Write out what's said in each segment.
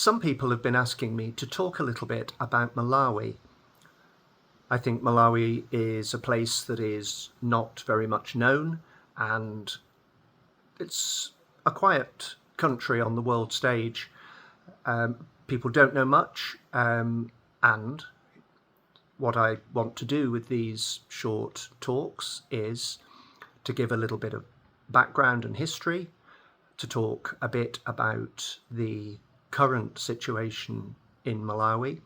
Some people have been asking me to talk a little bit about Malawi. I think Malawi is a place that is not very much known, and it's a quiet country on the world stage. People don't know much, and what I want to do with these short talks is to give a little bit of background and history, to talk a bit about the current situation in Malawi,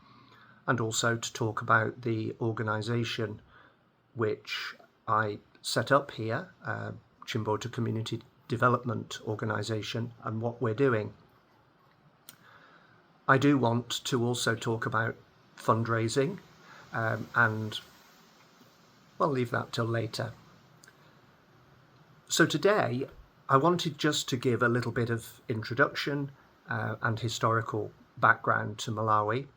and also to talk about the organisation which I set up here, Chimbota Community Development Organisation, and what we're doing. I do want to also talk about fundraising, and I'll leave that till later. So today I wanted just to give a little bit of introduction and historical background to Malawi.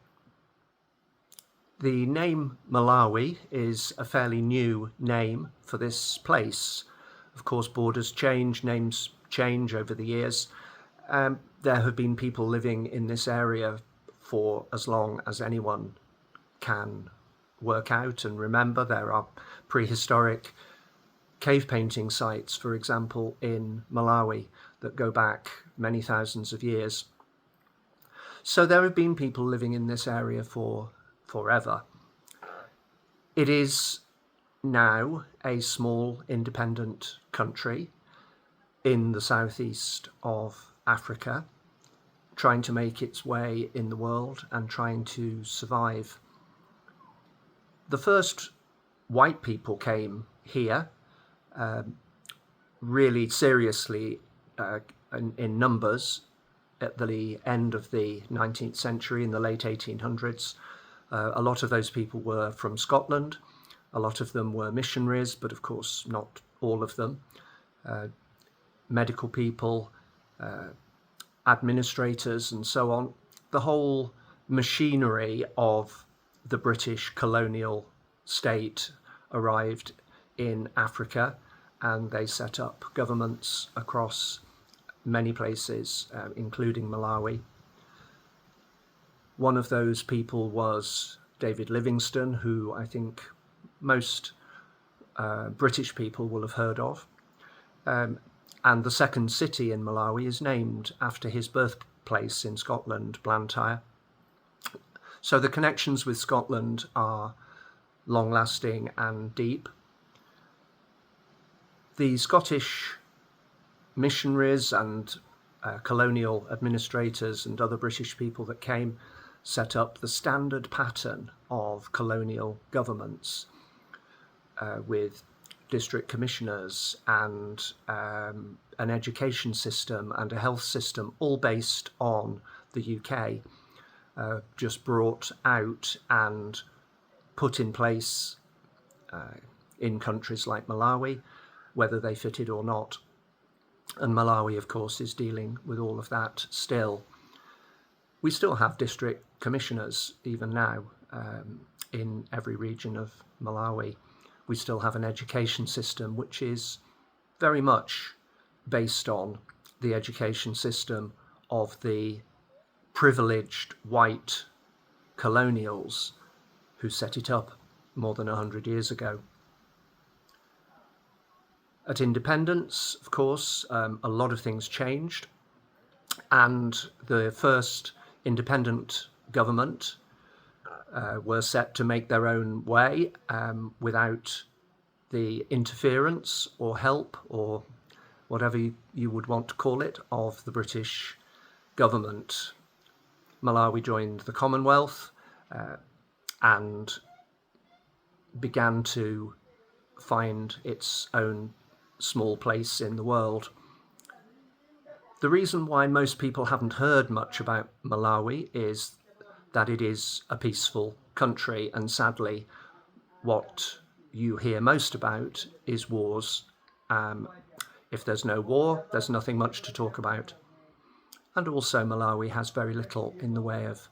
The name Malawi is a fairly new name for this place. Of course, borders change, names change over the years. There have been people living in this area for as long as anyone can work out and remember. There are prehistoric cave painting sites, for example, in Malawi that go back many thousands of years. So there have been people living in this area for forever. It is now a small independent country in the southeast of Africa, trying to make its way in the world and trying to survive. The first white people came here really seriously in numbers at the end of the 19th century, in the late 1800s. A lot of those people were from Scotland. A lot of them were missionaries, but of course not all of them. Medical people, administrators and so on. The whole machinery of the British colonial state arrived in Africa, and they set up governments across many places, including Malawi. One of those people was David Livingstone, who I think most British people will have heard of. And the second city in Malawi is named after his birthplace in Scotland, Blantyre. So the connections with Scotland are long-lasting and deep. The Scottish missionaries and colonial administrators and other British people that came set up the standard pattern of colonial governments with district commissioners and an education system and a health system, all based on the UK, just brought out and put in place in countries like Malawi, whether they fitted or not. And Malawi, of course, is dealing with all of that still. We still have district commissioners even now in every region of Malawi. We still have an education system which is very much based on the education system of the privileged white colonials who set it up more than 100 years ago. At independence, of course, a lot of things changed, and the first independent government were set to make their own way without the interference or help, or whatever you would want to call it, of the British government. Malawi joined the Commonwealth and began to find its own small place in the world. The reason why most people haven't heard much about Malawi is that it is a peaceful country, and sadly what you hear most about is wars. If there's no war, there's nothing much to talk about. And also Malawi has very little in the way of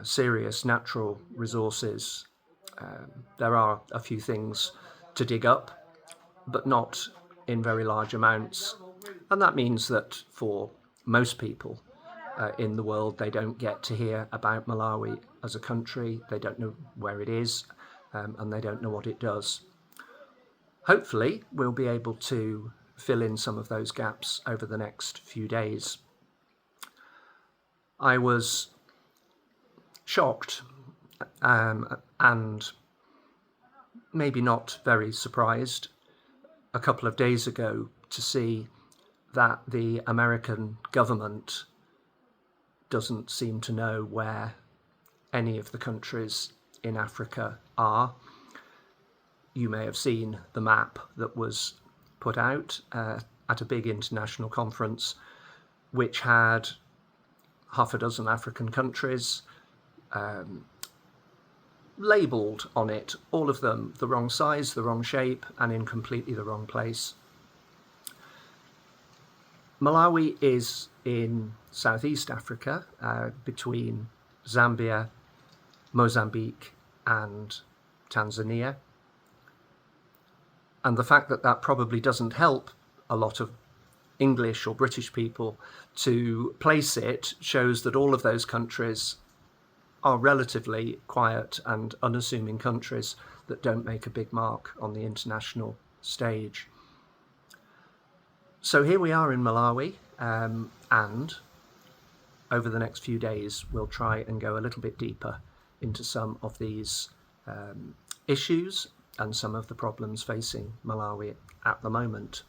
serious natural resources. There are a few things to dig up, but not in very large amounts. And that means that for most people, in the world. They don't get to hear about Malawi as a country. They don't know where it is, and they don't know what it does. Hopefully, we'll be able to fill in some of those gaps over the next few days. I was shocked and maybe not very surprised a couple of days ago to see that the American government doesn't seem to know where any of the countries in Africa are. You may have seen the map that was put out at a big international conference, which had half a dozen African countries labelled on it, all of them the wrong size, the wrong shape, and in completely the wrong place. Malawi is in Southeast Africa, between Zambia, Mozambique, and Tanzania. And the fact that that probably doesn't help a lot of English or British people to place it shows that all of those countries are relatively quiet and unassuming countries that don't make a big mark on the international stage. So here we are in Malawi, and over the next few days we'll try and go a little bit deeper into some of these issues and some of the problems facing Malawi at the moment.